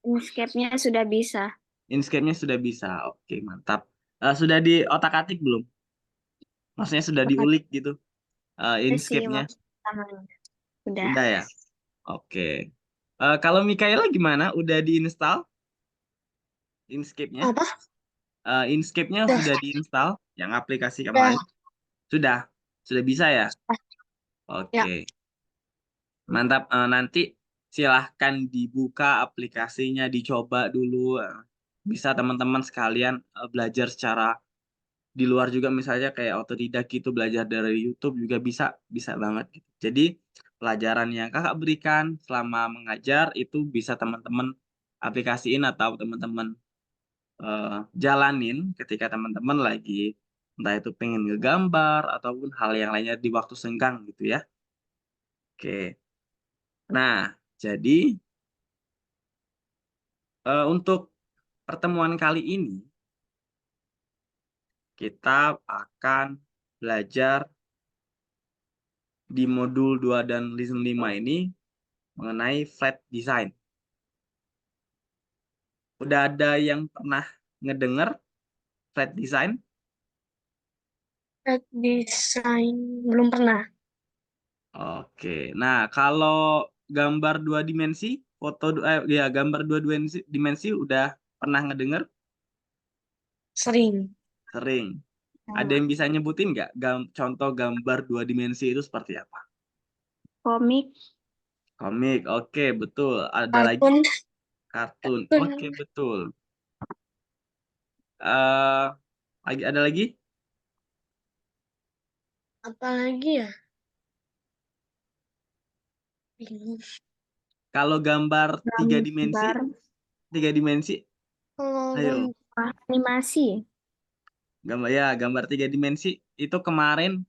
Inkscape-nya sudah bisa. Inkscape-nya sudah bisa. Oke, mantap. Sudah di otak-atik belum? Maksudnya sudah Otak diulik gitu, sih Inkscape-nya? waktu pertamanya. Udah. Sudah ya? Oke. Kalau Mikaela gimana? Udah diinstal Inkscape-nya? Apa? Inkscape-nya Udah. sudah diinstal yang aplikasi Udah. kemarin? Sudah. Sudah bisa ya? Ya. Oke. Mantap. Nanti silahkan dibuka aplikasinya, dicoba dulu. Bisa teman-teman sekalian belajar secara di luar juga, misalnya kayak otodidak gitu, belajar dari YouTube juga bisa, bisa banget gitu. Jadi pelajaran yang kakak berikan selama mengajar itu bisa teman-teman aplikasiin atau teman-teman eh, jalanin ketika teman-teman lagi entah itu pengen ngegambar ataupun hal yang lainnya di waktu senggang gitu ya. Oke. Nah, jadi untuk pertemuan kali ini kita akan belajar di modul 2 dan listen 5 ini mengenai flat design. Udah ada yang pernah ngedenger flat design? Red design belum pernah. Oke. Nah, kalau gambar dua dimensi, ya gambar dua dimensi udah pernah ngedenger? Sering. Sering. Ada Sama. yang bisa nyebutin nggak contoh gambar dua dimensi itu seperti apa? Komik, Komik, oke, betul. Ada lagi kartun, kartun, oke, kartun. betul. eh ada lagi? Apa lagi ya? Bingung. Kalau gambar Gambar, tiga dimensi, kalau ayo. gambar animasi, Gambar tiga dimensi itu kemarin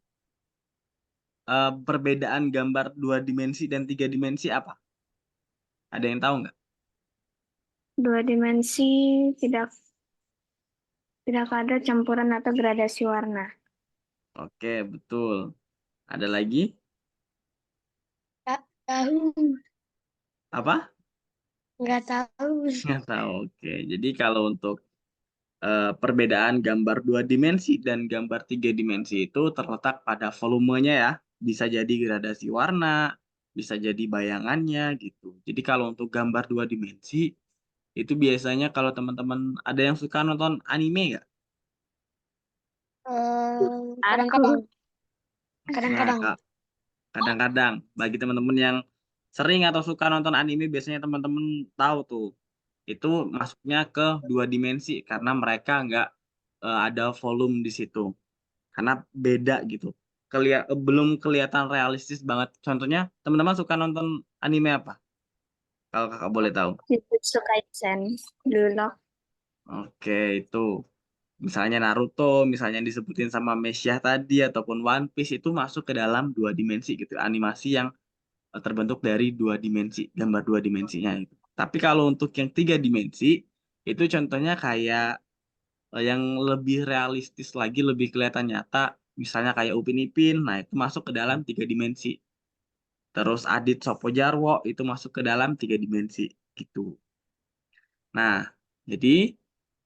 perbedaan gambar dua dimensi dan tiga dimensi apa? Ada yang tahu nggak? dua dimensi tidak tidak ada campuran atau gradasi warna. Oke, betul. Ada lagi? Nggak tahu, Apa? nggak tahu. Nggak tahu. Oke, jadi kalau untuk perbedaan gambar dua dimensi dan gambar tiga dimensi itu terletak pada volumenya ya. Bisa jadi gradasi warna, bisa jadi bayangannya gitu. Jadi kalau untuk gambar dua dimensi itu biasanya kalau teman-teman ada yang suka nonton anime nggak? Aku Nah, kadang-kadang, kadang-kadang. kadang-kadang bagi teman-teman yang sering atau suka nonton anime biasanya teman-teman tahu tuh itu masuknya ke dua dimensi karena mereka nggak ada volume di situ karena beda gitu. Belum kelihatan realistis banget. Contohnya teman-teman suka nonton anime apa? Kalau kakak boleh tahu. Jujutsu Kaisen dulu. Oke, itu misalnya Naruto, misalnya yang disebutin sama Mesya tadi ataupun One Piece itu masuk ke dalam dua dimensi gitu. Animasi yang terbentuk dari dua dimensi, gambar dua dimensinya itu. Tapi kalau untuk yang tiga dimensi, itu contohnya kayak yang lebih realistis lagi, lebih kelihatan nyata, misalnya kayak Upin Ipin, nah itu masuk ke dalam tiga dimensi. Terus Adit Sopo Jarwo itu masuk ke dalam tiga dimensi gitu. Nah, jadi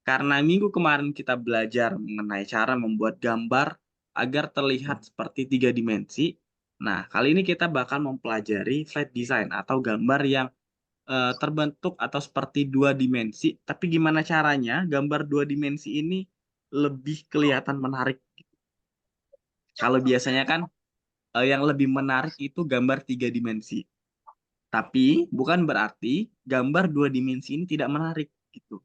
karena minggu kemarin kita belajar mengenai cara membuat gambar agar terlihat seperti tiga dimensi, nah kali ini kita bakal mempelajari flat design atau gambar yang terbentuk atau seperti dua dimensi, tapi gimana caranya gambar dua dimensi ini lebih kelihatan menarik. Kalau biasanya kan yang lebih menarik itu gambar tiga dimensi. Tapi bukan berarti gambar dua dimensi ini tidak menarik gitu.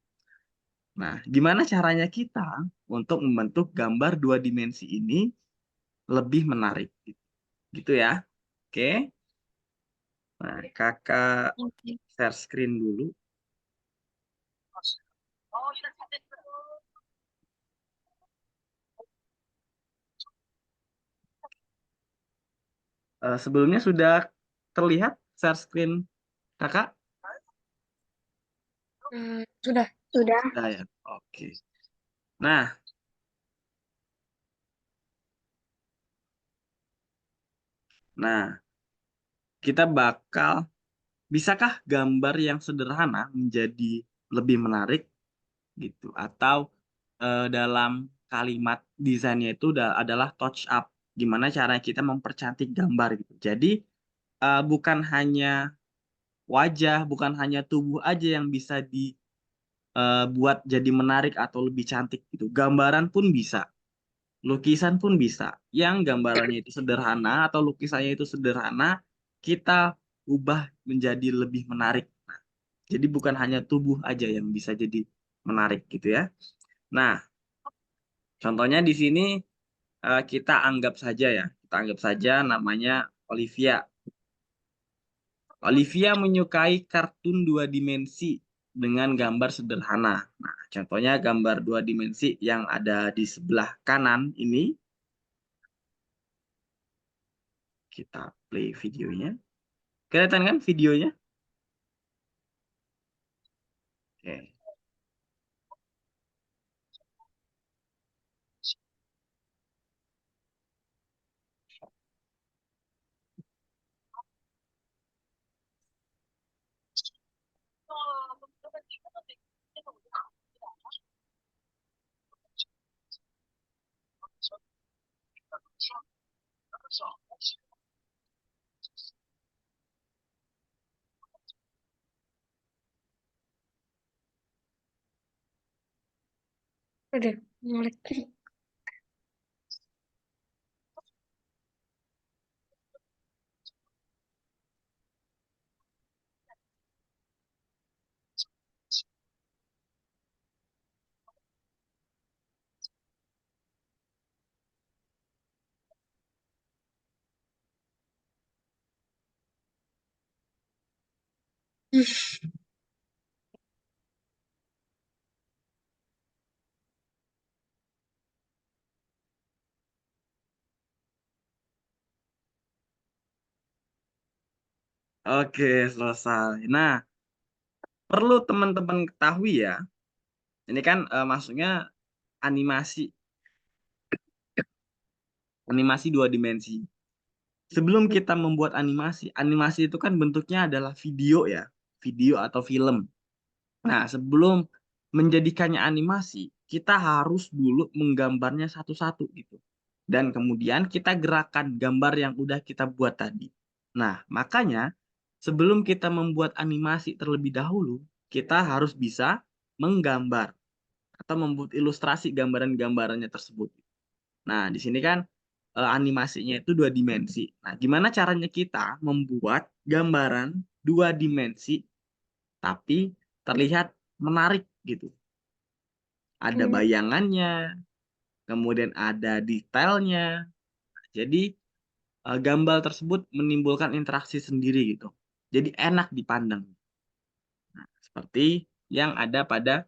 Nah, gimana caranya kita untuk membentuk gambar dua dimensi ini lebih menarik gitu, gitu ya. Oke. Nah, kakak share screen dulu. Sebelumnya sudah terlihat share screen kakak? Sudah. Sudah. Sudah ya. Oke. Nah, nah kita bakal bisakah gambar yang sederhana menjadi lebih menarik gitu? Atau, dalam kalimat desainnya itu adalah touch up, gimana cara kita mempercantik gambar gitu. Jadi, bukan hanya wajah, bukan hanya tubuh aja yang bisa buat jadi menarik atau lebih cantik gitu, gambaran pun bisa, lukisan pun bisa. Yang gambarannya itu sederhana atau lukisannya itu sederhana, kita ubah menjadi lebih menarik. Nah, jadi bukan hanya tubuh aja yang bisa jadi menarik gitu ya. Nah, contohnya di sini, kita anggap saja ya, kita anggap saja namanya Olivia. Olivia menyukai kartun 2 dimensi dengan gambar sederhana. Nah, contohnya gambar 2 dimensi yang ada di sebelah kanan ini, kita play videonya. Kelihatan kan videonya? Oke. Udah, mulai. Oke, selesai. Nah, perlu teman-teman ketahui ya, ini kan, maksudnya animasi animasi 2 dimensi. Sebelum kita membuat animasi, animasi itu kan bentuknya adalah video ya, video atau film. Nah, sebelum menjadikannya animasi, kita harus dulu menggambarnya satu-satu gitu. Dan kemudian kita gerakan gambar yang udah kita buat tadi. Nah, makanya sebelum kita membuat animasi terlebih dahulu, kita harus bisa menggambar atau membuat ilustrasi gambaran-gambarannya tersebut. Nah, di sini kan, animasinya itu 2 dimensi. Nah, gimana caranya kita membuat gambaran 2 dimensi, tapi terlihat menarik gitu. Ada Hmm. bayangannya, kemudian ada detailnya. Jadi, gambar tersebut menimbulkan interaksi sendiri gitu. Jadi enak dipandang. Nah, seperti yang ada pada,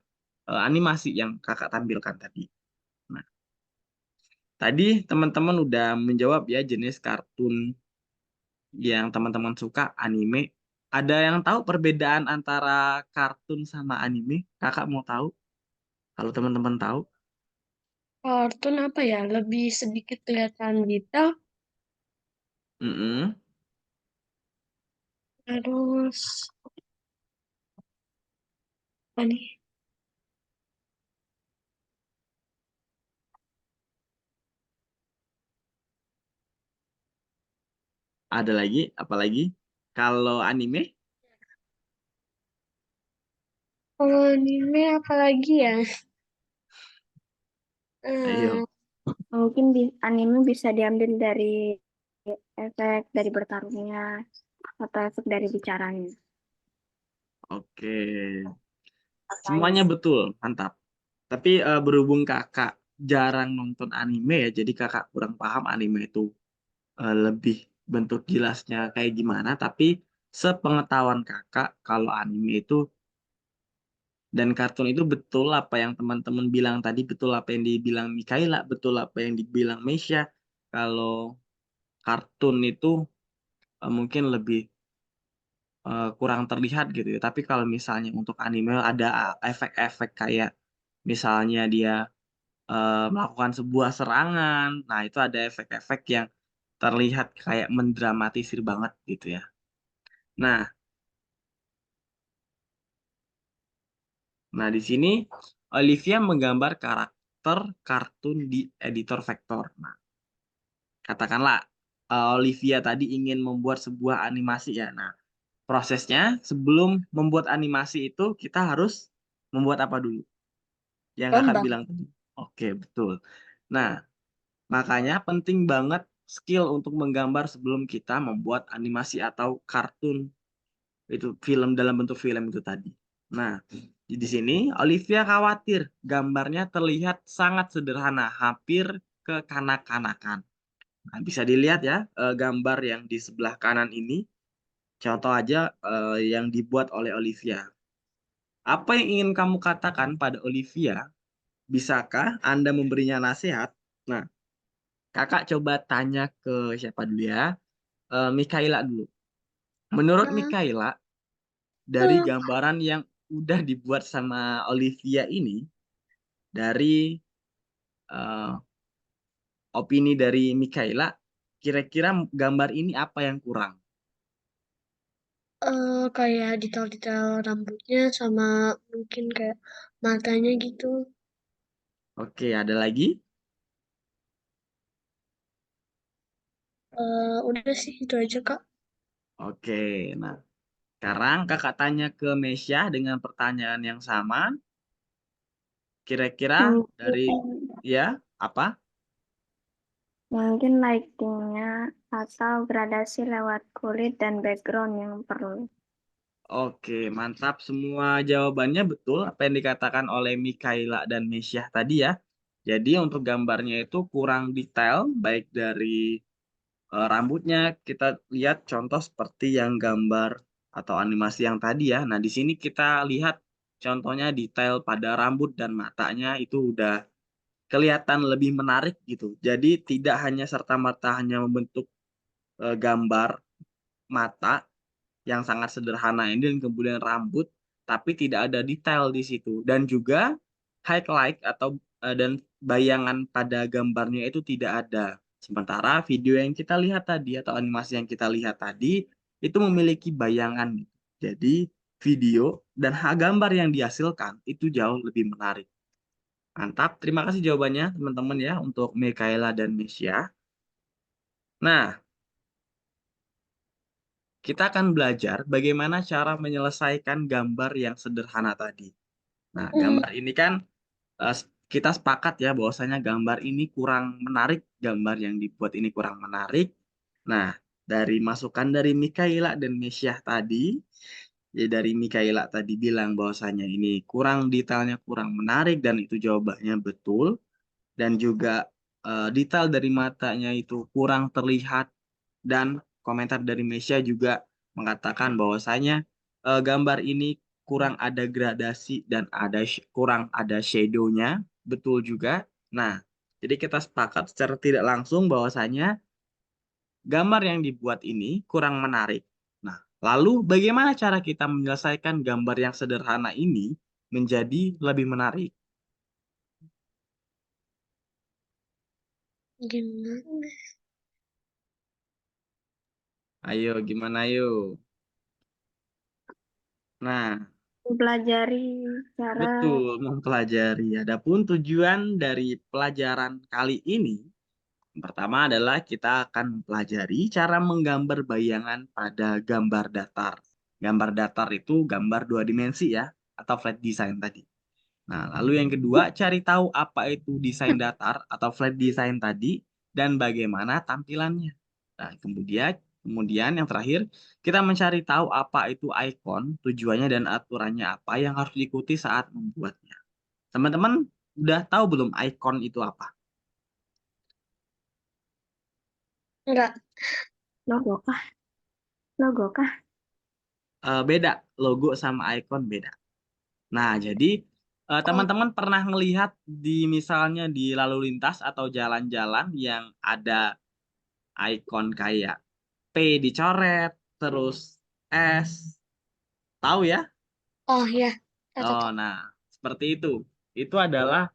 animasi yang Kakak tampilkan tadi. Nah, tadi teman-teman udah menjawab ya jenis kartun yang teman-teman suka, anime. Ada yang tahu perbedaan antara kartun sama anime? Kakak mau tahu? Kalau teman-teman tahu? Kartun apa ya? Lebih sedikit kelihatan detail. Mhm. Terus apa nih? Ada lagi? Apalagi? Kalau anime? Kalau anime apa lagi ya? Ayo. Hmm, mungkin anime bisa diambil dari efek dari bertarungnya atau efek dari bicaranya. Oke. Semuanya betul, mantap. Tapi, berhubung Kakak jarang nonton anime ya, jadi Kakak kurang paham anime itu, lebih bentuk jelasnya kayak gimana, tapi sepengetahuan Kakak, kalau anime itu dan kartun itu betul apa yang teman-teman bilang tadi, betul apa yang dibilang Mikaela, betul apa yang dibilang Meisya, kalau kartun itu, mungkin lebih, kurang terlihat gitu ya. Tapi kalau misalnya untuk anime ada efek-efek kayak misalnya dia melakukan sebuah serangan. Nah, itu ada efek-efek yang terlihat kayak mendramatisir banget gitu ya. Nah, Nah, di sini Olivia menggambar karakter kartun di editor vektor. Nah, katakanlah Olivia tadi ingin membuat sebuah animasi ya. Nah, prosesnya sebelum membuat animasi itu kita harus membuat apa dulu? Yang kakak Gambar. bilang tadi. Oke, betul. Nah, makanya penting banget skill untuk menggambar sebelum kita membuat animasi atau kartun itu film dalam bentuk film itu tadi. Nah, di sini Olivia khawatir gambarnya terlihat sangat sederhana, hampir kekanak-kanakan. Nah, bisa dilihat ya gambar yang di sebelah kanan ini. Contoh aja yang dibuat oleh Olivia. Apa yang ingin kamu katakan pada Olivia? Bisakah Anda memberinya nasihat? Nah, kakak coba tanya ke siapa dulu ya? Mikaela dulu. Menurut Hmm, Mikaela, dari hmm. gambaran yang udah dibuat sama Olivia ini, dari eh, opini dari Mikaela, kira-kira gambar ini apa yang kurang? Kayak detail-detail rambutnya sama mungkin kayak matanya gitu. Oke, ada lagi? Udah sih itu aja Kak. Oke, nah sekarang kakak tanya ke Mesya dengan pertanyaan yang sama. Kira-kira dari Mungkin, ya apa? mungkin lightingnya atau gradasi lewat kulit dan background yang perlu. Oke, mantap semua jawabannya betul apa yang dikatakan oleh Mikaela dan Mesya tadi ya. Jadi untuk gambarnya itu kurang detail, baik dari rambutnya kita lihat contoh seperti yang gambar atau animasi yang tadi ya. Nah, di sini kita lihat contohnya detail pada rambut dan matanya itu udah kelihatan lebih menarik gitu. Jadi tidak hanya serta-merta hanya membentuk gambar mata yang sangat sederhana ini dan kemudian rambut, tapi tidak ada detail di situ. Dan juga highlight atau dan bayangan pada gambarnya itu tidak ada. Sementara video yang kita lihat tadi atau animasi yang kita lihat tadi itu memiliki bayangan. Jadi video dan gambar yang dihasilkan itu jauh lebih menarik. Mantap, terima kasih jawabannya teman-teman ya untuk Mikaela dan Mesya. Nah, kita akan belajar bagaimana cara menyelesaikan gambar yang sederhana tadi. Nah, Hmm. gambar ini kan kita sepakat ya bahwasanya gambar ini kurang menarik, gambar yang dibuat ini kurang menarik. Nah, dari masukan dari Mikaela dan Mesyah tadi, ya dari Mikaela tadi bilang bahwasanya ini kurang detailnya, kurang menarik dan itu jawabannya betul. Dan juga detail dari matanya itu kurang terlihat dan komentar dari Mesia juga mengatakan bahwasanya gambar ini kurang ada gradasi dan kurang ada shadow-nya, betul juga. Nah, jadi kita sepakat secara tidak langsung bahwasanya gambar yang dibuat ini kurang menarik. Nah, lalu bagaimana cara kita menyelesaikan gambar yang sederhana ini menjadi lebih menarik? Gimana? Ayo, gimana ayo? Nah, Mempelajari cara. betul, mempelajari. Adapun tujuan dari pelajaran kali ini, yang pertama adalah kita akan mempelajari cara menggambar bayangan pada gambar datar. Gambar datar itu gambar dua dimensi ya, atau flat design tadi. Nah, lalu yang kedua, cari tahu apa itu desain datar atau flat design tadi dan bagaimana tampilannya. Nah, kemudian yang terakhir, kita mencari tahu apa itu icon, tujuannya dan aturannya apa yang harus diikuti saat membuatnya. Teman-teman udah tahu belum icon itu apa? Enggak. Logo kah? Logo kah? Beda, logo sama icon beda. Nah, jadi Oh, teman-teman pernah ngelihat di misalnya di lalu lintas atau jalan-jalan yang ada icon kayak P dicoret, terus S, tahu ya? oh ya. Oh, Tahu. nah, seperti itu. Itu adalah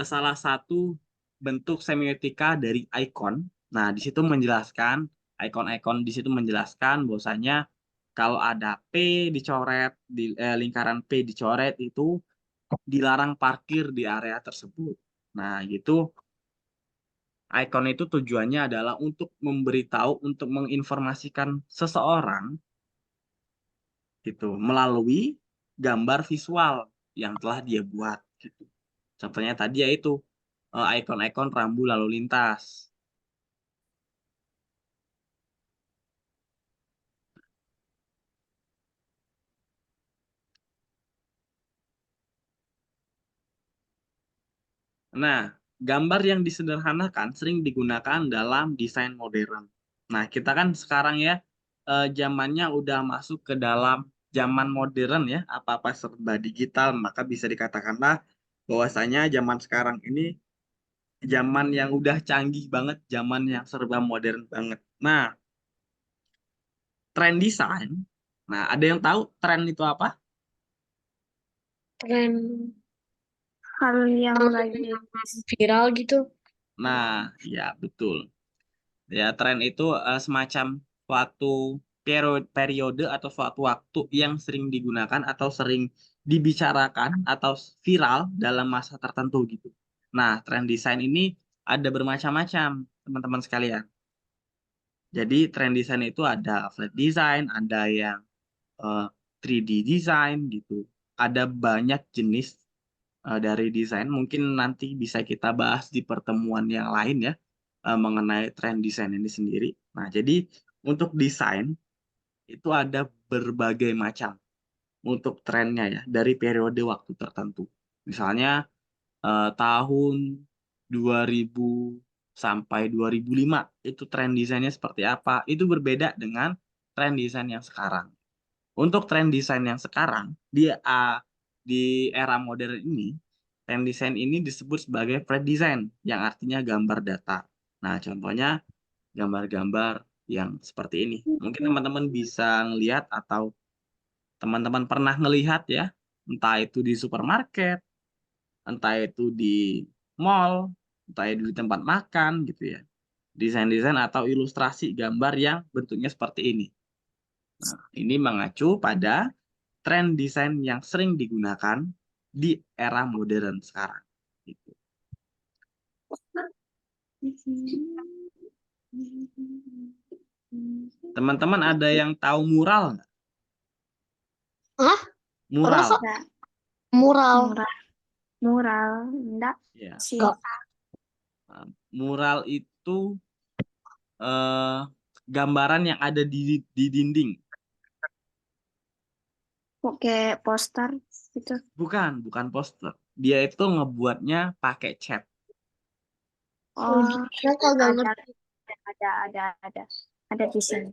salah satu bentuk semiotika dari icon. Nah, di situ menjelaskan, icon-icon di situ menjelaskan bahwasanya kalau ada P dicoret, di lingkaran P dicoret itu dilarang parkir di area tersebut. Nah, gitu. Icon itu tujuannya adalah untuk memberitahu, untuk menginformasikan seseorang gitu melalui gambar visual yang telah dia buat gitu. Contohnya tadi yaitu ikon-ikon rambu lalu lintas. Nah, gambar yang disederhanakan sering digunakan dalam desain modern. Nah, kita kan sekarang ya zamannya udah masuk ke dalam zaman modern ya, apa-apa serba digital, maka bisa dikatakanlah bahwasanya zaman sekarang ini zaman yang udah canggih banget, zaman yang serba modern banget. Nah, tren desain. Nah, ada yang tahu tren itu apa? Tren Hal yang yang lagi viral gitu. Nah, ya betul. Ya, tren itu semacam suatu periode atau suatu waktu yang sering digunakan atau sering dibicarakan atau viral dalam masa tertentu gitu. Nah, tren desain ini ada bermacam-macam, teman-teman sekalian. Jadi, tren desain itu ada flat design, ada yang 3D design gitu. Ada banyak jenis dari desain. Mungkin nanti bisa kita bahas di pertemuan yang lain ya mengenai tren desain ini sendiri. Nah, jadi untuk desain itu ada berbagai macam untuk trennya ya dari periode waktu tertentu. Misalnya tahun 2000 sampai 2005 itu tren desainnya seperti apa? Itu berbeda dengan tren desain yang sekarang. Untuk tren desain yang sekarang di era modern ini, tren desain ini disebut sebagai flat design yang artinya gambar datar. Nah, contohnya gambar-gambar yang seperti ini. Mungkin teman-teman bisa ngelihat atau teman-teman pernah ngelihat ya, entah itu di supermarket, entah itu di mall, entah itu di tempat makan gitu ya. Desain-desain atau ilustrasi gambar yang bentuknya seperti ini. Nah, ini mengacu pada tren desain yang sering digunakan di era modern sekarang. Gitu. Teman-teman ada yang tahu mural nggak? Hah? Mural. Kok? Enggak, Mural. mural, enggak Ya. sih. Enggak. Mural itu eh, gambaran yang ada di dinding. Oke, poster gitu. Bukan poster. Dia itu ngebuatnya pakai cat. Oh, Saya kagak ada, ngerti. ada di sini.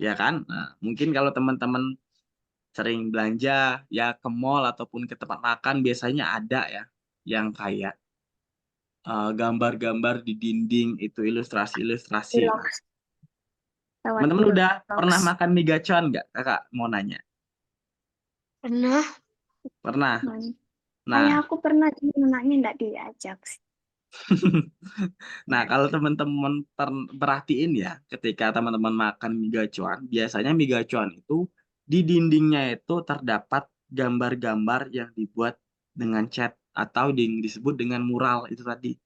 Ya kan? Nah, mungkin kalau teman-teman sering belanja ya ke mall ataupun ke tempat makan biasanya ada ya yang kayak gambar-gambar di dinding itu ilustrasi-ilustrasi. Vlog, lewat Teman-teman udah vlog. pernah makan mie gacoan nggak? Kakak mau nanya. Pernah. Pernah. Ayah Nah, aku pernah cuma anaknya enggak diajak sih. nah kalau teman-teman perhatiin ya, ketika teman-teman makan mie gacoan, biasanya mie gacoan itu di dindingnya itu terdapat gambar-gambar yang dibuat dengan cat atau yang disebut dengan mural itu tadi.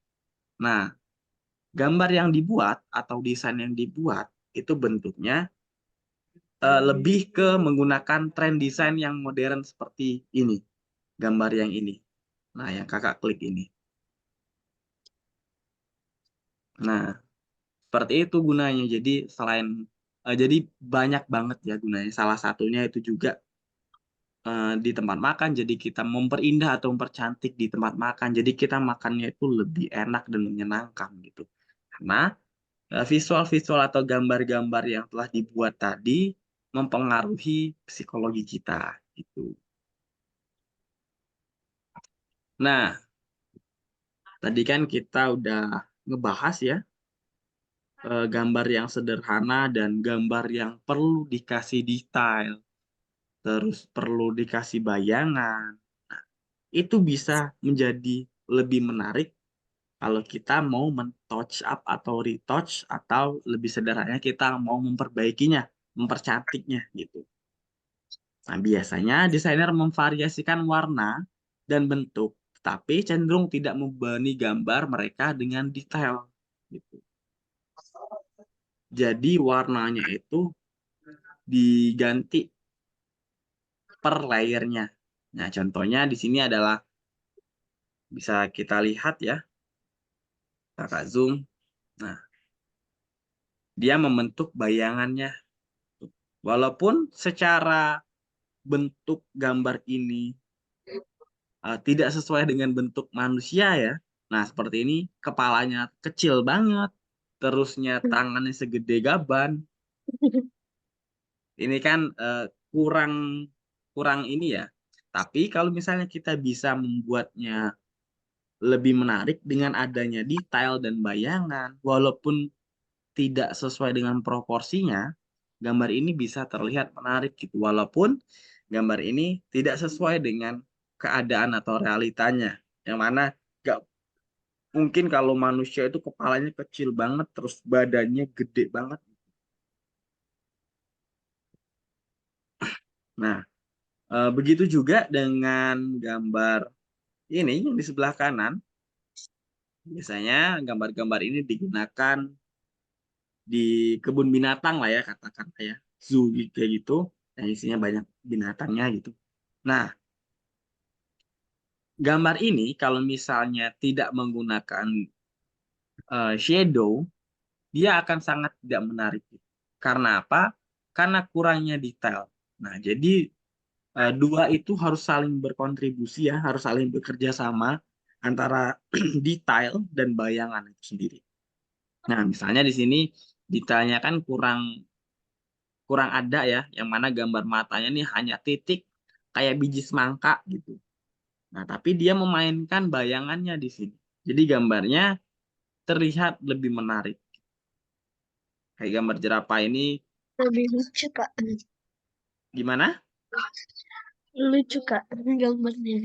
Nah, gambar yang dibuat atau desain yang dibuat itu bentuknya lebih ke menggunakan tren desain yang modern seperti ini, gambar yang ini. Nah, yang kakak klik ini. Nah, seperti itu gunanya. Jadi jadi banyak banget ya gunanya. Salah satunya itu juga di tempat makan. Jadi kita memperindah atau mempercantik di tempat makan. Jadi kita makannya itu lebih enak dan menyenangkan gitu. Karena visual-visual atau gambar-gambar yang telah dibuat tadi mempengaruhi psikologi kita gitu. Nah, tadi kan kita udah ngebahas ya gambar yang sederhana dan gambar yang perlu dikasih detail, terus perlu dikasih bayangan. Itu bisa menjadi lebih menarik kalau kita mau men-touch up atau retouch atau lebih sederhananya kita mau memperbaikinya, mempercantiknya gitu. Nah, biasanya desainer memvariasikan warna dan bentuk, tapi cenderung tidak membebani gambar mereka dengan detail. Gitu. Jadi warnanya itu diganti per layernya. Nah, contohnya di sini adalah bisa kita lihat ya, kakak zoom. Nah, dia membentuk bayangannya. Walaupun secara bentuk gambar ini tidak sesuai dengan bentuk manusia ya. Nah, seperti ini kepalanya kecil banget, terusnya tangannya segede gaban. Ini kan kurang kurang ini ya. Tapi kalau misalnya kita bisa membuatnya lebih menarik dengan adanya detail dan bayangan, walaupun tidak sesuai dengan proporsinya, gambar ini bisa terlihat menarik gitu. Walaupun gambar ini tidak sesuai dengan keadaan atau realitanya, yang mana gak mungkin kalau manusia itu kepalanya kecil banget, terus badannya gede banget. Nah, begitu juga dengan gambar ini yang di sebelah kanan. Biasanya gambar-gambar ini digunakan di kebun binatang lah ya, katakan ya, zoo kayak gitu, yang isinya banyak binatangnya gitu. Nah, gambar ini kalau misalnya tidak menggunakan shadow, dia akan sangat tidak menarik. Karena apa? Karena kurangnya detail. Nah, jadi dua itu harus saling berkontribusi ya, harus saling bekerja sama antara detail dan bayangan itu sendiri. Nah, misalnya di sini detailnya kan kurang kurang ada ya, yang mana gambar matanya nih hanya titik kayak biji semangka gitu. Nah, tapi dia memainkan bayangannya di sini. Jadi gambarnya terlihat lebih menarik. Kayak gambar jerapah ini Lebih lucu, Kak. gimana? Lucu, Kak, gambarnya.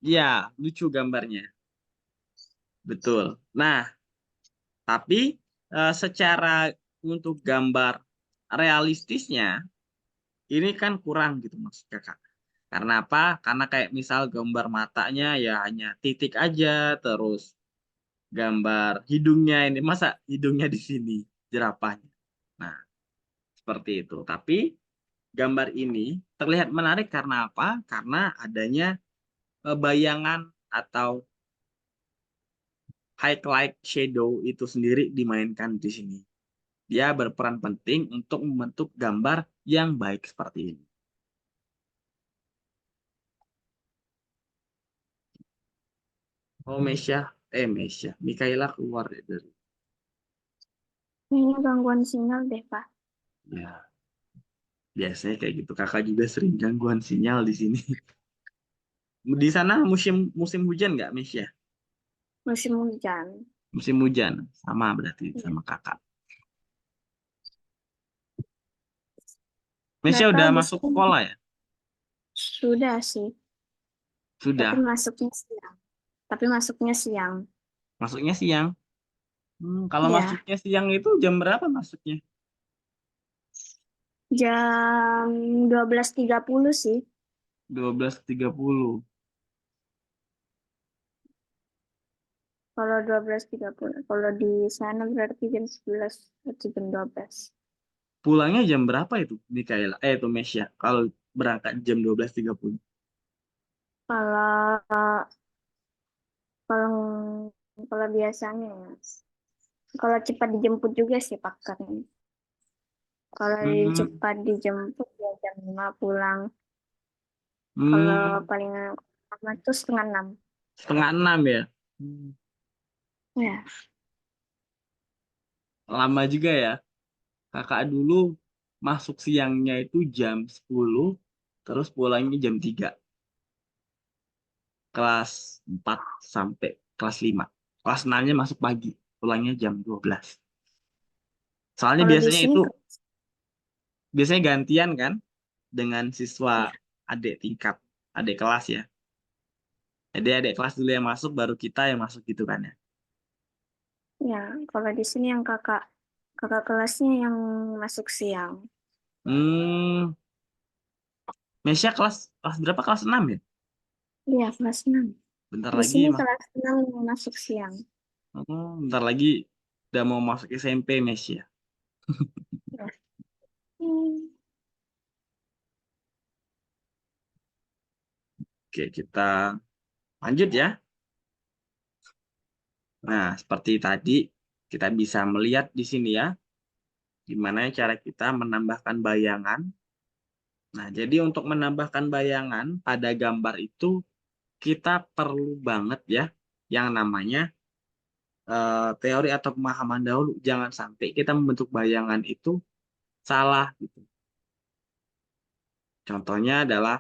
Iya, lucu gambarnya. Betul. Nah, tapi secara untuk gambar realistisnya ini kan kurang gitu Mas Kakak. Karena apa? Karena kayak misal gambar matanya ya hanya titik aja, terus gambar hidungnya ini masa hidungnya di sini jerapahnya. Nah, seperti itu. Tapi gambar ini terlihat menarik karena apa? Karena adanya bayangan atau highlight shadow itu sendiri dimainkan di sini. Dia berperan penting untuk membentuk gambar yang baik seperti ini. Oh, Mesya, Mikaela keluar deh dari. Ini gangguan sinyal deh, Pak. Ya, biasanya kayak gitu. Kakak juga sering gangguan sinyal di sini. Di sana musim musim hujan nggak, Mesya? Musim hujan. Musim hujan, sama berarti Ya. sama kakak. Mesya Mereka udah di masuk sini sekolah ya? sudah sih, tapi Sudah. masuknya siang. Tapi masuknya siang. Masuknya siang. Kalau Ya, masuknya siang itu jam berapa masuknya? jam 12.30 sih. 12.30. Kalau 12.30. Kalau di sana berarti jam 11 atau jam 12. Pulangnya jam berapa itu, Mikaela? Itu Mesya. Kalau berangkat jam 12.30. Kalau kalau kalau biasanya ya. Kalau cepat dijemput juga sih pakarnya. Kalau Hmm, cepat dijemput ya jam 5 pulang. Kalau hmm, paling lama tuh setengah 6. setengah 6 ya. Hmm, Ya, lama juga ya. Kakak dulu masuk siangnya itu jam 10, terus pulangnya jam 3. Kelas 4 sampai kelas 5. Kelas 6-nya masuk pagi, pulangnya jam 12. Soalnya kalau di biasanya sini itu biasanya gantian kan dengan siswa ya, adik tingkat, adik kelas ya. Jadi adik kelas dulu yang masuk, baru kita yang masuk gitu kan ya. ya, kalau di sini yang kakak kakak kelasnya yang masuk siang. Hmm, Mesya kelas kelas berapa? Kelas 6 ya? Iya, kelas 6. Bentar Di lagi sini mas. kelas 6 masuk siang. Bentar lagi udah mau masuk SMP Mes ya. Hmm. Oke, kita lanjut ya. Nah, seperti tadi kita bisa melihat di sini ya, gimana cara kita menambahkan bayangan. Nah, jadi untuk menambahkan bayangan pada gambar itu kita perlu banget ya yang namanya teori atau pemahaman dahulu. Jangan sampai kita membentuk bayangan itu salah gitu. Contohnya adalah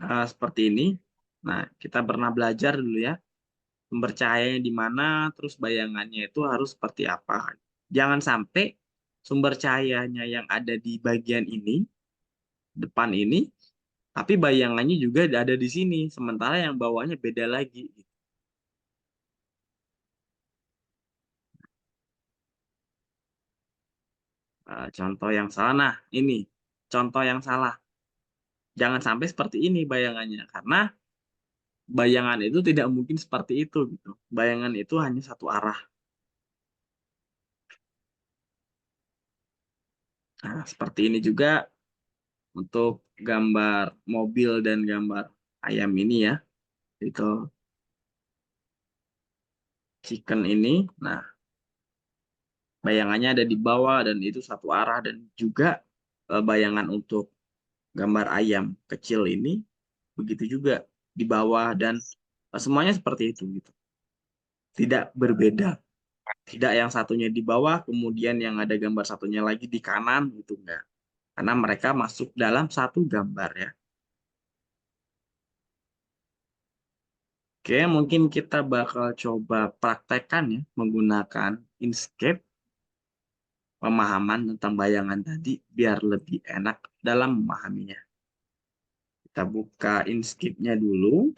seperti ini. Nah, kita pernah belajar dulu ya, sumber cahayanya di mana, terus bayangannya itu harus seperti apa. Jangan sampai sumber cahayanya yang ada di bagian ini, depan ini, tapi bayangannya juga ada di sini, sementara yang bawahnya beda lagi. Contoh yang salah, nah ini contoh yang salah. Jangan sampai seperti ini bayangannya, karena bayangan itu tidak mungkin seperti itu gitu. Bayangan itu hanya satu arah. Nah, seperti ini juga untuk gambar mobil dan gambar ayam ini ya. Itu chicken ini. Nah, bayangannya ada di bawah dan itu satu arah, dan juga bayangan untuk gambar ayam kecil ini begitu juga di bawah, dan semuanya seperti itu gitu. Tidak berbeda. Tidak yang satunya di bawah, kemudian yang ada gambar satunya lagi di kanan gitu, enggak. Karena mereka masuk dalam satu gambar ya. Oke, mungkin kita bakal coba praktekkan ya menggunakan Inkscape, pemahaman tentang bayangan tadi biar lebih enak dalam memahaminya. Kita buka Inkscape-nya dulu.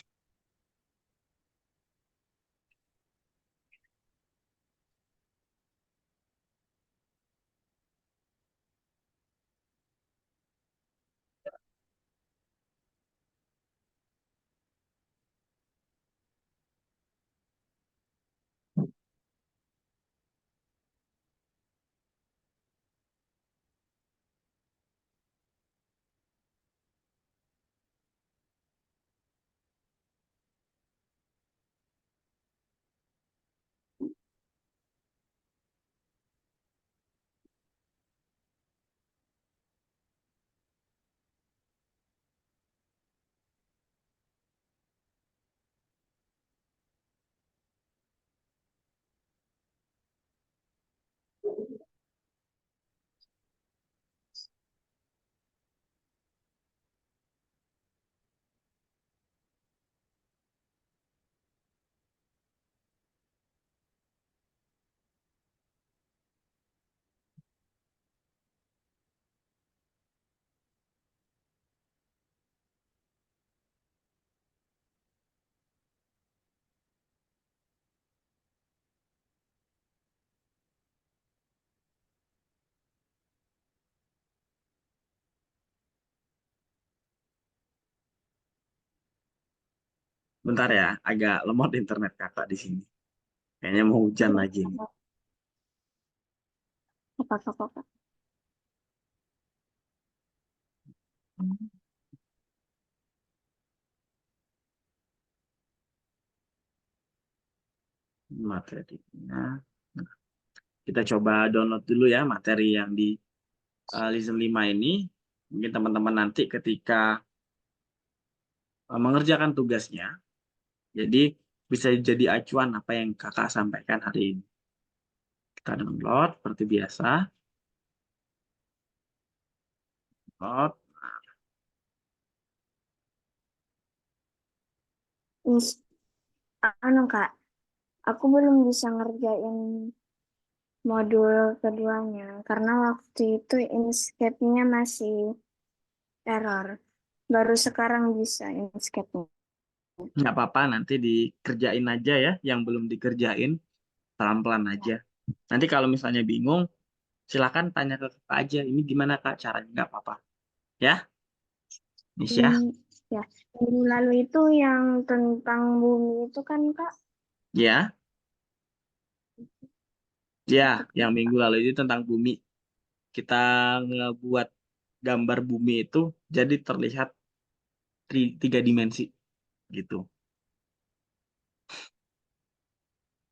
Bentar ya, agak lemot internet kakak di sini. Kayaknya mau hujan lagi nih. Apa-apa. Materinya. Nah, kita coba download dulu ya materi yang di Listen 5 ini. Mungkin teman-teman nanti ketika mengerjakan tugasnya, jadi bisa jadi acuan apa yang kakak sampaikan hari ini. Kita download seperti biasa. Download. Ins- Anu Kak, aku belum bisa ngerjain modul keduanya karena waktu itu Inkscape-nya masih error. Baru sekarang bisa Inkscape-nya. Nggak apa-apa, nanti dikerjain aja ya. Yang belum dikerjain, pelan-pelan aja. Nanti kalau misalnya bingung, silakan tanya ke kakak aja. Ini gimana kak caranya? Nggak apa-apa. Ya, Nisya. Hmm, Ya, minggu lalu itu yang tentang bumi itu kan Kak. Ya, ya, yang minggu lalu itu tentang bumi. Kita ngebuat gambar bumi itu jadi terlihat tiga dimensi gitu.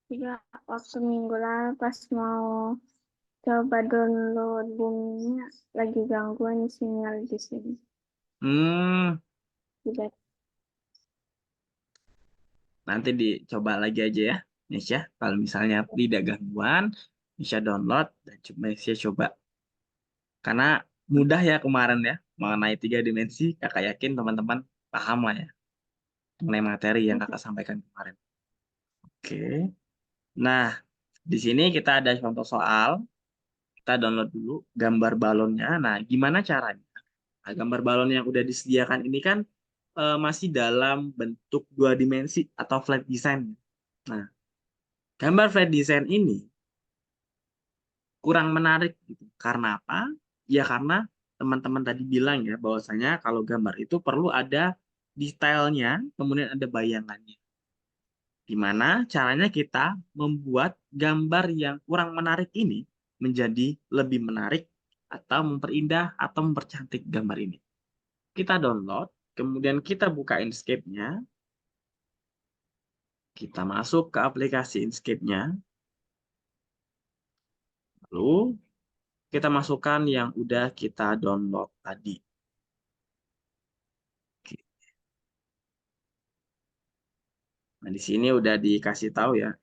Juga waktu minggu lalu pas mau coba download buminya lagi gangguan sinyal di sini. Hmm, Juga nanti dicoba lagi aja ya, Nesya. Kalau misalnya tidak gangguan, bisa download dan Nesya coba. Karena mudah ya kemarin ya, mengenai tiga dimensi, kakak yakin teman-teman paham lah ya, mengenai materi yang kakak sampaikan kemarin. Oke. Nah, di sini kita ada contoh soal. Kita download dulu gambar balonnya. Nah, gimana caranya? Nah, gambar balon yang udah disediakan ini kan masih dalam bentuk dua dimensi atau flat design. Nah, gambar flat design ini kurang menarik gitu. Karena apa? Ya karena teman-teman tadi bilang ya bahwasanya kalau gambar itu perlu ada detailnya, kemudian ada bayangannya. Gimana caranya kita membuat gambar yang kurang menarik ini menjadi lebih menarik atau memperindah atau mempercantik gambar ini. Kita download, kemudian kita buka Inkscape-nya, kita masuk ke aplikasi Inkscape-nya, lalu kita masukkan yang udah kita download tadi. Oke. Nah, di sini udah dikasih tahu ya.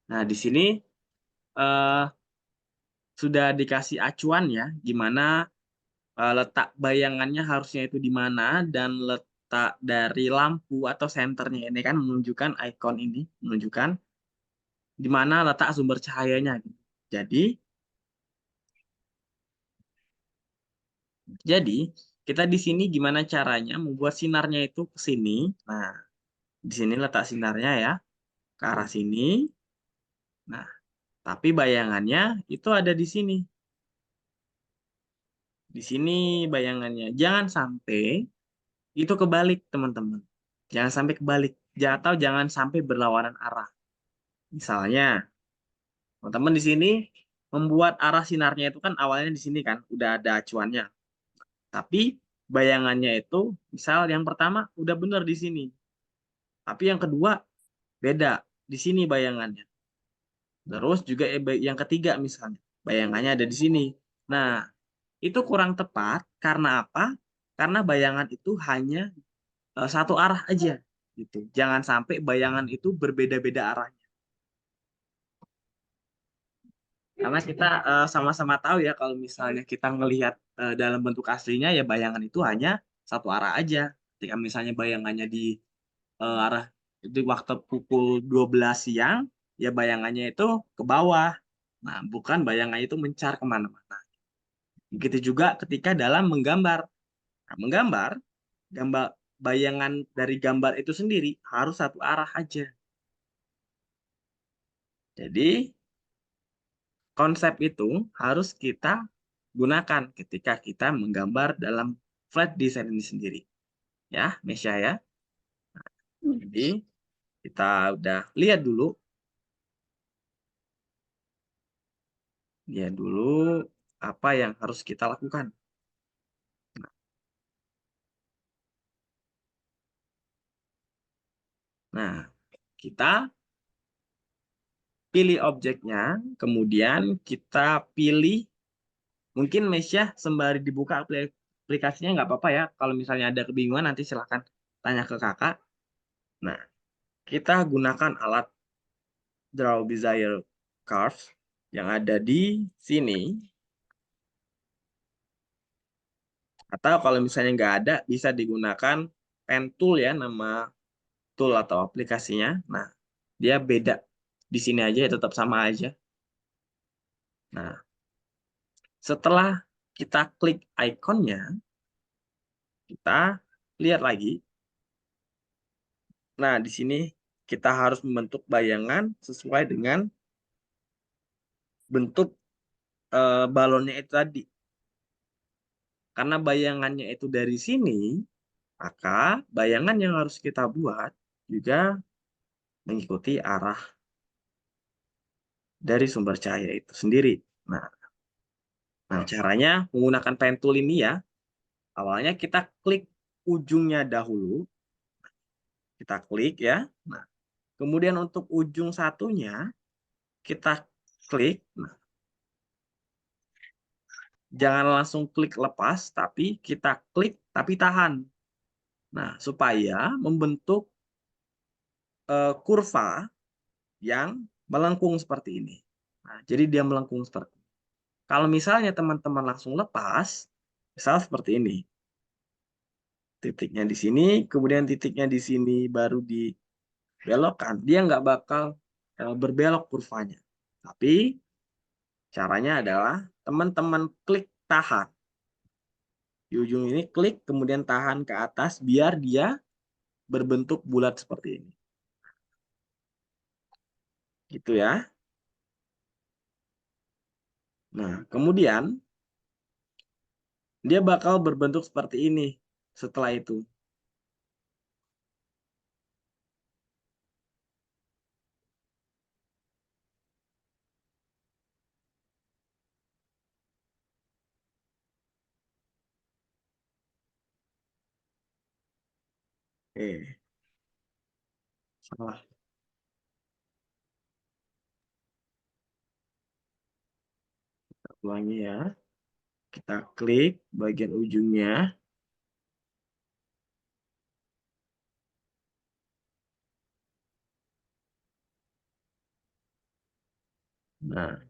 Nah, di sini eh, sudah dikasih acuan ya, gimana letak bayangannya harusnya itu di mana, dan letak dari lampu atau senternya ini kan menunjukkan icon ini, menunjukkan di mana letak sumber cahayanya gitu. Jadi kita di sini gimana caranya membuat sinarnya itu ke sini. Nah, di sini letak sinarnya ya, ke arah sini. Nah, tapi bayangannya itu ada di sini. Di sini bayangannya. Jangan sampai itu kebalik, teman-teman. Jangan sampai kebalik. Atau jangan sampai berlawanan arah. Misalnya, teman-teman di sini membuat arah sinarnya itu kan awalnya di sini kan, udah ada acuannya. Tapi bayangannya itu, misal yang pertama udah benar di sini. Tapi yang kedua beda. Di sini bayangannya. Terus juga yang ketiga misalnya, bayangannya ada di sini. Nah, itu kurang tepat karena apa? Karena bayangan itu hanya satu arah aja gitu. Jangan sampai bayangan itu berbeda-beda arahnya. Karena kita sama-sama tahu ya kalau misalnya kita ngelihat dalam bentuk aslinya ya bayangan itu hanya satu arah aja. Ketika misalnya bayangannya di arah di waktu pukul 12 siang, ya bayangannya itu ke bawah. Nah, bukan bayangannya itu mencar kemana-mana. Begitu juga ketika dalam menggambar. Nah, menggambar, gambar bayangan dari gambar itu sendiri harus satu arah aja. Jadi, konsep itu harus kita gunakan ketika kita menggambar dalam flat design ini sendiri. Ya, Mesya ya. Jadi, kita udah lihat dulu. Lihat dulu apa yang harus kita lakukan. Nah, kita pilih objeknya, kemudian kita pilih, mungkin Mesya sembari dibuka aplikasinya nggak apa-apa ya. Kalau misalnya ada kebingungan nanti silahkan tanya ke kakak. Nah, kita gunakan alat Draw Bezier Curve yang ada di sini. Atau kalau misalnya nggak ada, bisa digunakan pen tool ya, nama tool atau aplikasinya. Nah, Dia beda. Di sini aja ya tetap sama aja. Nah, setelah kita klik ikonnya, kita lihat lagi. Nah, di sini kita harus membentuk bayangan sesuai dengan bentuk balonnya itu tadi. Karena bayangannya itu dari sini, maka bayangan yang harus kita buat juga mengikuti arah dari sumber cahaya itu sendiri. Nah, caranya menggunakan pen tool ini ya. Awalnya kita klik ujungnya dahulu. Kita klik ya. Nah, kemudian untuk ujung satunya, kita klik. Nah, jangan langsung klik lepas, tapi kita klik tapi tahan. Nah, supaya membentuk kurva yang melengkung seperti ini. Nah, jadi dia melengkung seperti ini. Kalau misalnya teman-teman langsung lepas, misal seperti ini. Titiknya di sini, kemudian titiknya di sini baru dibelokkan. Dia nggak bakal berbelok kurvanya. Tapi caranya adalah teman-teman klik tahan. Di ujung ini klik, kemudian tahan ke atas biar dia berbentuk bulat seperti ini. Gitu ya. Nah, kemudian dia bakal berbentuk seperti ini setelah itu. Salah. Kita ulangi ya. Kita klik bagian ujungnya. Nah,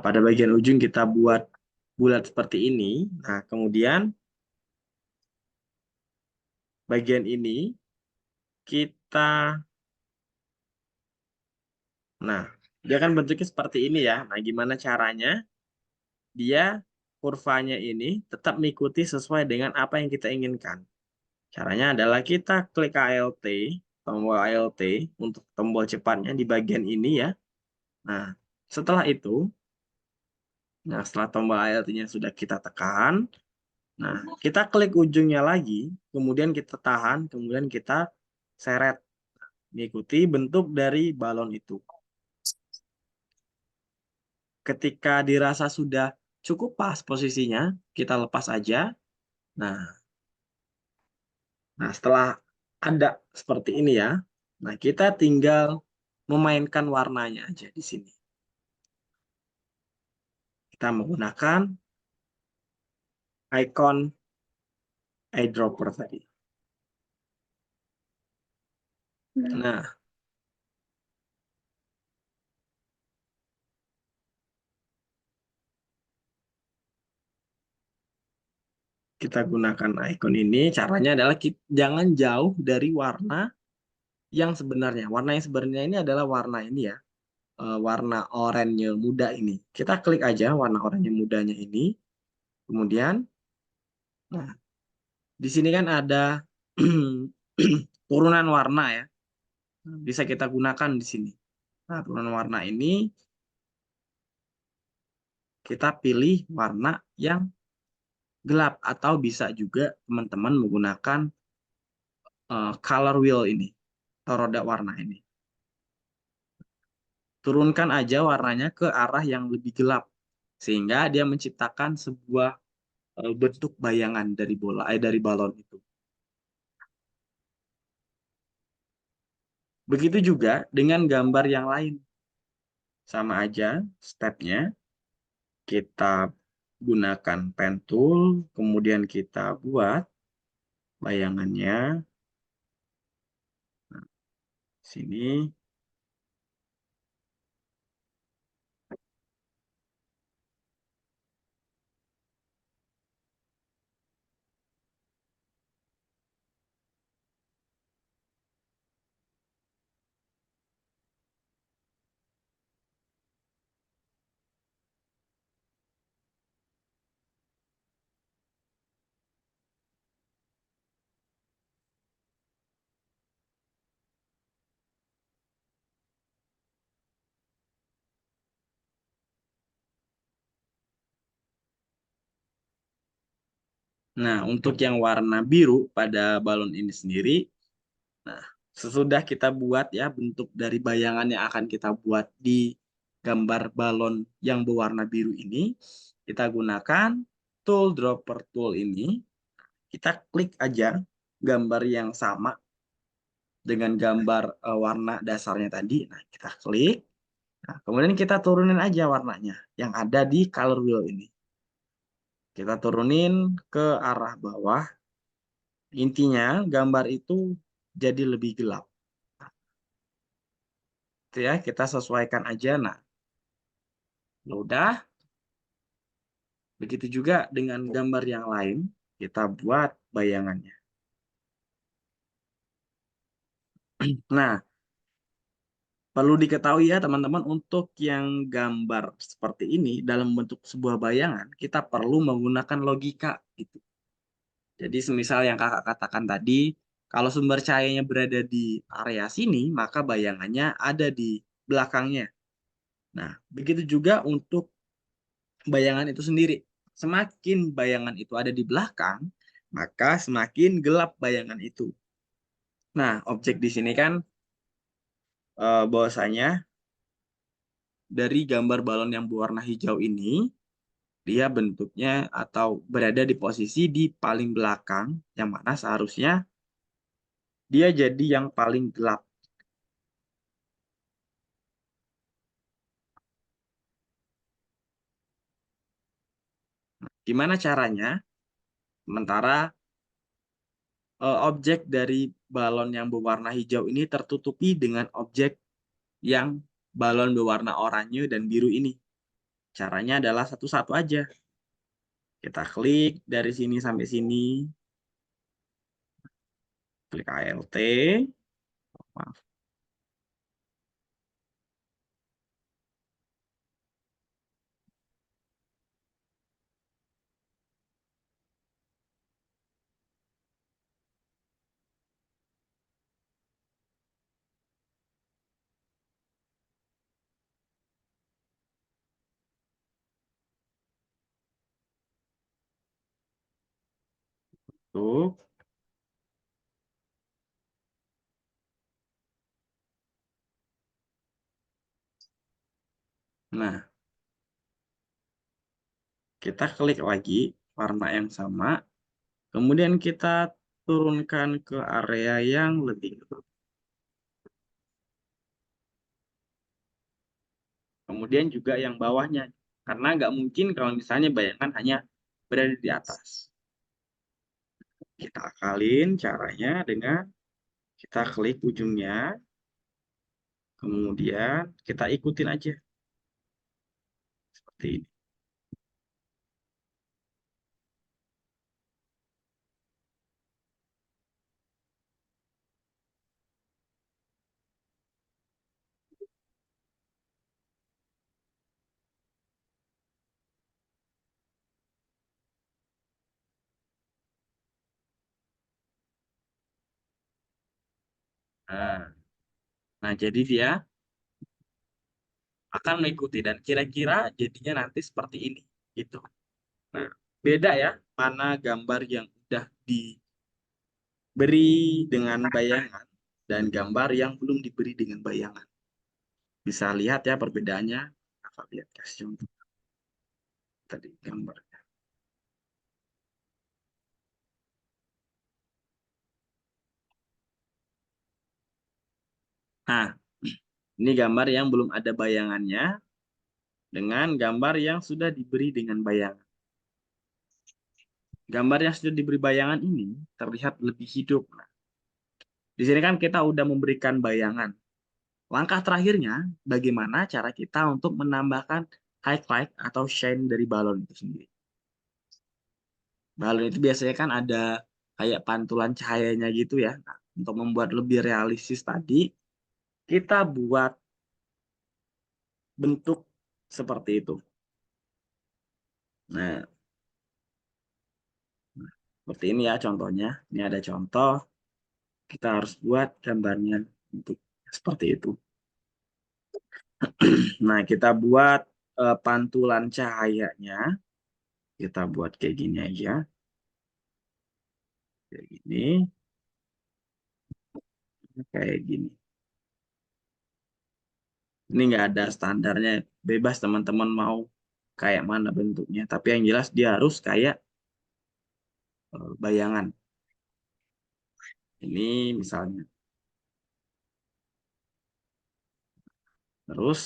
pada bagian ujung kita buat bulat seperti ini. Nah, kemudian bagian ini kita, nah, dia kan bentuknya seperti ini ya. Nah, gimana caranya? Dia kurvanya ini tetap mengikuti sesuai dengan apa yang kita inginkan. Caranya adalah kita klik ALT, tombol ALT untuk tombol cepatnya di bagian ini ya. Nah, setelah itu, setelah tombol ALT-nya sudah kita tekan, nah, kita klik ujungnya lagi, kemudian kita tahan, kemudian kita seret, mengikuti bentuk dari balon itu. Ketika dirasa sudah cukup pas posisinya, kita lepas aja. Nah, setelah ada seperti ini ya, nah kita tinggal memainkan warnanya aja di sini. Kita menggunakan icon eyedropper tadi. Nah, kita gunakan icon ini. Caranya adalah jangan jauh dari warna yang sebenarnya. Warna yang sebenarnya ini adalah warna ini ya. Warna oranye muda ini. Kita klik aja warna oranye mudanya ini. Kemudian, nah, di sini kan ada turunan warna ya. Bisa kita gunakan di sini. Nah, turunan warna ini kita pilih warna yang gelap atau bisa juga teman-teman menggunakan color wheel ini atau roda warna ini. Turunkan aja warnanya ke arah yang lebih gelap sehingga dia menciptakan sebuah bentuk bayangan dari dari balon itu. Begitu juga dengan gambar yang lain. Sama aja stepnya. Kita gunakan pen tool, kemudian kita buat bayangannya. Nah, sini Nah, untuk yang warna biru pada balon ini sendiri, nah, sesudah kita buat ya bentuk dari bayangan yang akan kita buat di gambar balon yang berwarna biru ini, kita gunakan tool dropper tool ini, kita klik aja gambar yang sama dengan gambar warna dasarnya tadi. Nah, kita klik. Nah, kemudian kita turunin aja warnanya yang ada di color wheel ini. Kita turunin ke arah bawah. Intinya gambar itu jadi lebih gelap. Itu ya, kita sesuaikan aja. Nah, udah. Begitu juga dengan gambar yang lain, kita buat bayangannya. Nah, perlu diketahui ya teman-teman, untuk yang gambar seperti ini dalam bentuk sebuah bayangan, kita perlu menggunakan logika gitu. Jadi semisal yang kakak katakan tadi, kalau sumber cahayanya berada di area sini, maka bayangannya ada di belakangnya. Nah, begitu juga untuk bayangan itu sendiri. Semakin bayangan itu ada di belakang, maka semakin gelap bayangan itu. Nah, objek di sini kan bahwasanya dari gambar balon yang berwarna hijau ini, dia bentuknya atau berada di posisi di paling belakang, yang mana seharusnya dia jadi yang paling gelap. Gimana caranya? Sementara objek dari balon yang berwarna hijau ini tertutupi dengan objek yang balon berwarna oranye dan biru ini. Caranya adalah satu-satu aja. Kita klik dari sini sampai sini. Klik ALT. Maaf. Tuh. Nah, kita klik lagi warna yang sama. Kemudian kita turunkan ke area yang lebih gelap. Kemudian juga yang bawahnya. Karena nggak mungkin kalau misalnya bayangan hanya berada di atas. Kita akalin caranya dengan kita klik ujungnya. Kemudian kita ikutin aja. Seperti ini. Nah, nah, jadi dia akan mengikuti dan kira-kira jadinya nanti seperti ini. Gitu. Nah, beda ya mana gambar yang udah diberi dengan bayangan dan gambar yang belum diberi dengan bayangan. Bisa lihat ya perbedaannya. Apa lihat kasih contoh tadi gambarnya. Nah, ini gambar yang belum ada bayangannya dengan gambar yang sudah diberi dengan bayangan. Gambar yang sudah diberi bayangan ini terlihat lebih hidup. Nah, di sini kan kita udah memberikan bayangan. Langkah terakhirnya, bagaimana cara kita untuk menambahkan highlight atau shine dari balon itu sendiri. Balon itu biasanya kan ada kayak pantulan cahayanya gitu ya. Nah, untuk membuat lebih realistis tadi, kita buat bentuk seperti itu. Nah, seperti ini ya contohnya. Ini ada contoh. Kita harus buat gambarnya untuk seperti itu. Nah, kita buat pantulan cahayanya. Kita buat kayak gini aja. Kayak gini, kayak gini. Ini nggak ada standarnya, bebas teman-teman mau kayak mana bentuknya. Tapi yang jelas dia harus kayak bayangan. Ini misalnya. Terus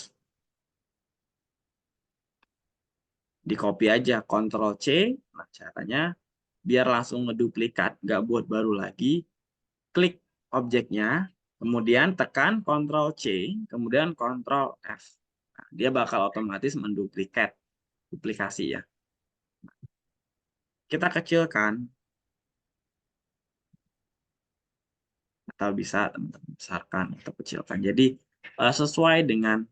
di copy aja, Ctrl C. Nah, caranya biar langsung ngeduplikat, nggak buat baru lagi. Klik objeknya, kemudian tekan Ctrl C, kemudian Ctrl F. Nah, dia bakal otomatis menduplikat, duplikasi ya. Kita kecilkan, atau bisa teman-teman besarkan atau kecilkan. Jadi sesuai dengan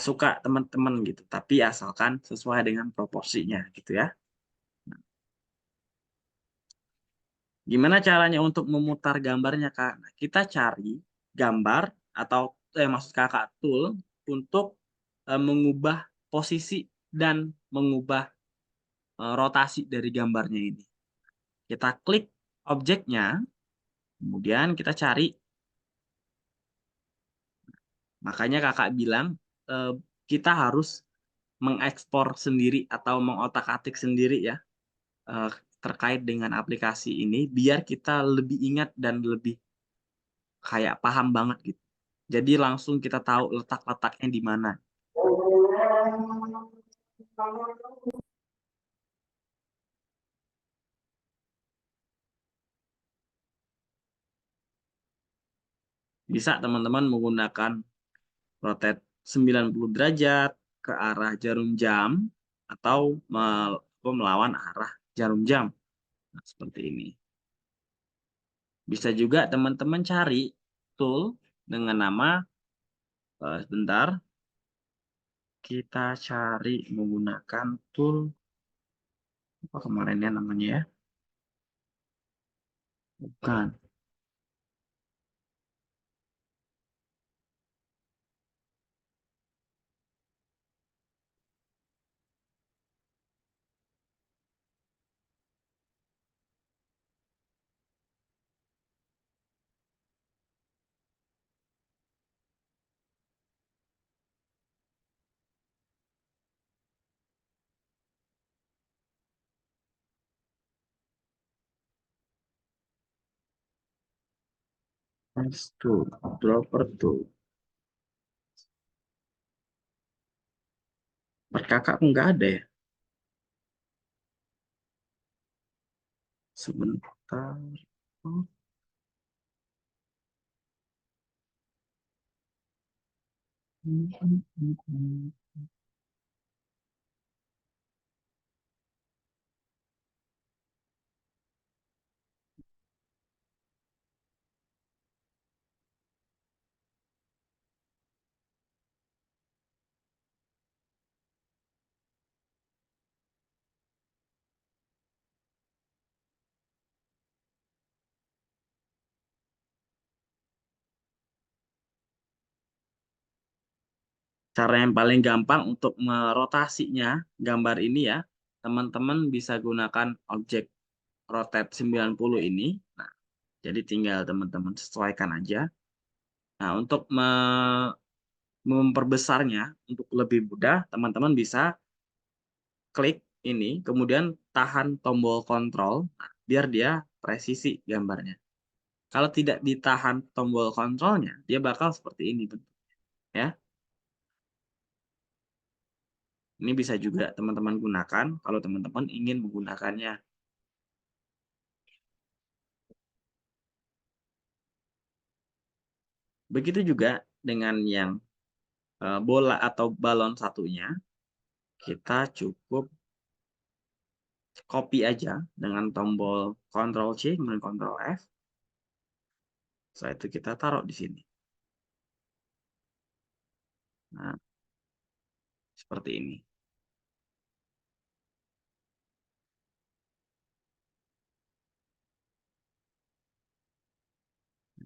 suka teman-teman gitu, tapi asalkan sesuai dengan proporsinya gitu ya. Gimana caranya untuk memutar gambarnya, Kak? Nah, kita cari gambar atau maksud Kakak tool untuk mengubah posisi dan mengubah rotasi dari gambarnya ini. Kita klik objeknya, kemudian kita cari. Makanya Kakak bilang kita harus mengekspor sendiri atau mengotak-atik sendiri ya eh, terkait dengan aplikasi ini biar kita lebih ingat dan lebih kayak paham banget gitu. Jadi langsung kita tahu letak-letaknya di mana. Bisa teman-teman menggunakan rotate 90 derajat ke arah jarum jam atau melawan arah jarum jam. Nah, seperti ini. Bisa juga teman-teman cari tool dengan nama sebentar. Kita cari menggunakan tool apa kemarin ya namanya ya? Bukan. Tool, dropper tool. Per kakak nggak ada ya? Sebentar. Oh, Cara yang paling gampang untuk merotasinya gambar ini ya, teman-teman bisa gunakan objek rotate 90 ini. Nah, jadi tinggal teman-teman sesuaikan aja. Nah, untuk memperbesarnya, untuk lebih mudah, teman-teman bisa klik ini, kemudian tahan tombol kontrol, nah, biar dia presisi gambarnya. Kalau tidak ditahan tombol kontrolnya, dia bakal seperti ini bentuknya. Ya. Ini bisa juga teman-teman gunakan kalau teman-teman ingin menggunakannya. Begitu juga dengan yang bola atau balon satunya, kita cukup copy aja dengan tombol Ctrl C kemudian Ctrl F. Setelah itu kita taruh di sini. Nah, seperti ini.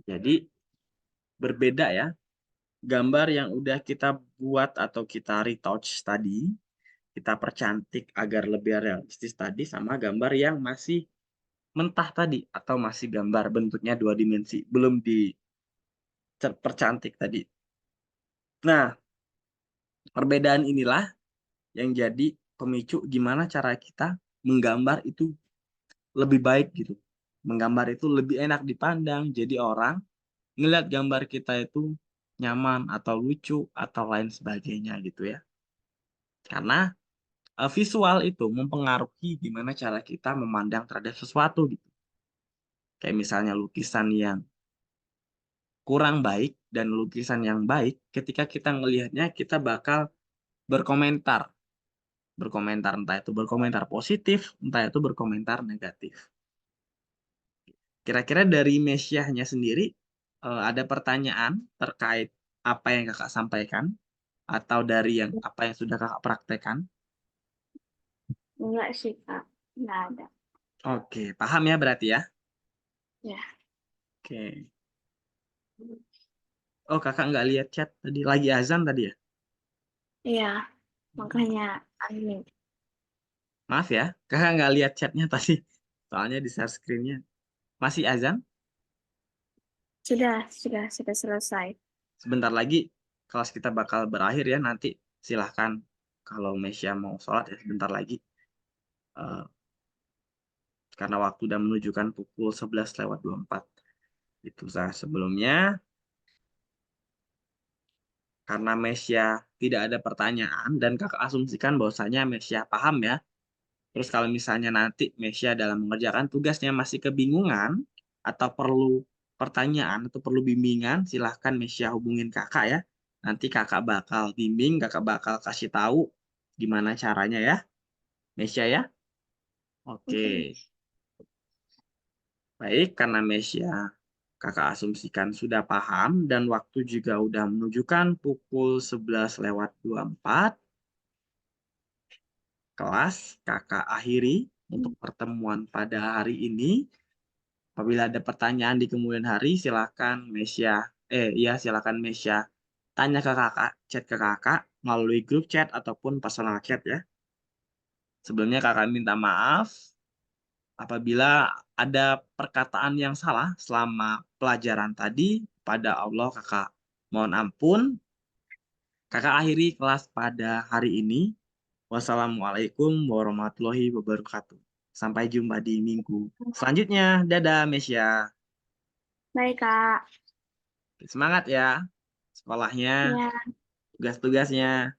Jadi berbeda ya. Gambar yang udah kita buat atau kita retouch tadi, kita percantik agar lebih realistis tadi sama gambar yang masih mentah tadi atau masih gambar bentuknya 2 dimensi, belum dipercantik tadi. Nah, perbedaan inilah yang jadi pemicu gimana cara kita menggambar itu lebih baik gitu. Menggambar itu lebih enak dipandang, jadi orang ngelihat gambar kita itu nyaman atau lucu atau lain sebagainya gitu ya. Karena visual itu mempengaruhi gimana cara kita memandang terhadap sesuatu gitu. Kayak misalnya lukisan yang kurang baik dan lukisan yang baik, ketika kita ngelihatnya kita bakal berkomentar. Berkomentar entah itu berkomentar positif, entah itu berkomentar negatif. Kira-kira dari Mesyahnya sendiri ada pertanyaan terkait apa yang kakak sampaikan atau dari yang apa yang sudah kakak praktekkan? Enggak sih, Kak. Enggak ada. Oke, paham ya berarti ya? Ya. Oke. Oh, kakak nggak lihat chat tadi, lagi azan tadi ya? Iya, makanya admin. Maaf ya, kakak nggak lihat chatnya tadi. Soalnya di share screen-nya. Masih azan? Sudah selesai. Sebentar lagi kelas kita bakal berakhir ya. Nanti silahkan kalau Mesya mau sholat ya sebentar lagi. Eh, karena waktu udah menunjukkan pukul 11:24. Itu sah sebelumnya. Karena Mesya tidak ada pertanyaan dan kakak asumsikan bahwasanya Mesya paham ya. Terus kalau misalnya nanti Mesya dalam mengerjakan tugasnya masih kebingungan atau perlu pertanyaan atau perlu bimbingan, silahkan Mesya hubungin kakak ya. Nanti kakak bakal bimbing, kakak bakal kasih tahu gimana caranya ya, Mesya ya. Oke, Oke. baik karena Mesya kakak asumsikan sudah paham dan waktu juga udah menunjukkan pukul 11:24. Kelas kakak akhiri untuk pertemuan pada hari ini. Apabila ada pertanyaan di kemudian hari, silakan silakan Mesya tanya ke kakak, chat ke kakak melalui grup chat ataupun personal chat ya. Sebelumnya kakak minta maaf apabila ada perkataan yang salah selama pelajaran tadi. Pada Allah kakak mohon ampun. Kakak akhiri kelas pada hari ini. Wassalamualaikum warahmatullahi wabarakatuh. Sampai jumpa di minggu selanjutnya. Dadah Mesya. Baik, Kak. Semangat ya sekolahnya, Ya. tugas-tugasnya.